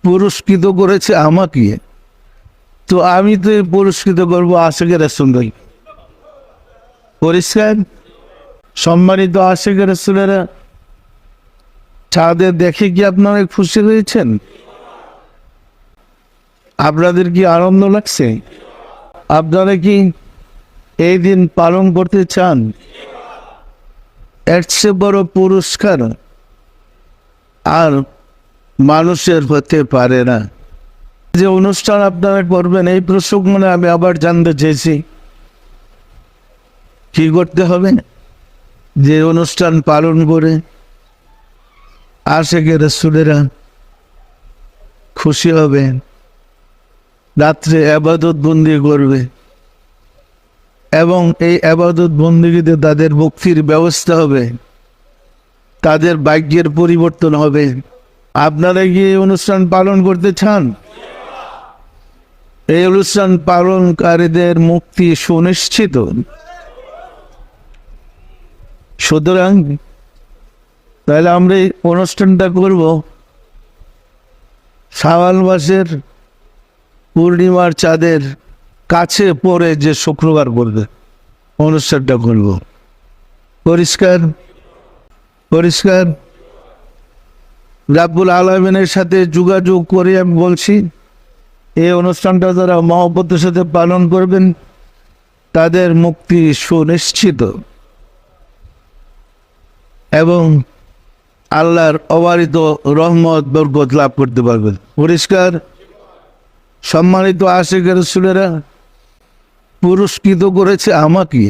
পুরস্কৃত করেছে আমাকে, তো আমি তো পুরস্কৃত করবো আশিকে রাসূলকে। পরিষ্কার? সম্মানিত আশিকে রাসূলেরা, তাদের দেখে কি আপনারা খুশি হয়েছেন? আপনাদের কি আনন্দ লাগছে? আপনারা কি এই দিন পালন করতে চান? এর চেয়ে বড় পুরস্কার আর মানুষের হতে পারে না। যে অনুষ্ঠান আপনারা করবেন এই প্রসঙ্গে আমি আবার জানতে চেয়েছি কি করতে হবে। যে অনুষ্ঠান পালন করে আশিকে রাসূলেরা খুশি হবে, রাত্রে ইবাদত বন্দি করবে এবং এই ইবাদত বন্দিতে তাদের মুক্তির ব্যবস্থা হবে, তাদের ভাগ্যের পরিবর্তন হবে। আপনারা কি এই অনুষ্ঠান পালন করতে চান? এই অনুষ্ঠান পালনকারীদের মুক্তি সুনিশ্চিত। সুতরাং তাহলে আমরা এই অনুষ্ঠানটা করব শাওয়াল মাসের পূর্ণিমার চাঁদের কাছে পড়ে যে শুক্রবার করবে অনুষ্ঠানটা করব। পরিষ্কার? পরিষ্কার? রাব্বুল আলামিনের সাথে যোগাযোগ করে আমি বলছি, এই অনুষ্ঠানটা যারা মহব্বতের সাথে পালন করবেন তাদের মুক্তি সুনিশ্চিত এবং আল্লাহর অবারিত রহমত বরকত লাভ করতে পারবেন। পরিষ্কার? সম্মানিত আশিকে রাসূলেরা, পুরস্কৃত করেছে আমাকে,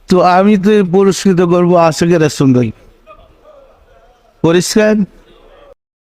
তো আমি তো পুরস্কৃত করবো আশিকে রাসূলকে। পরিষ্কার?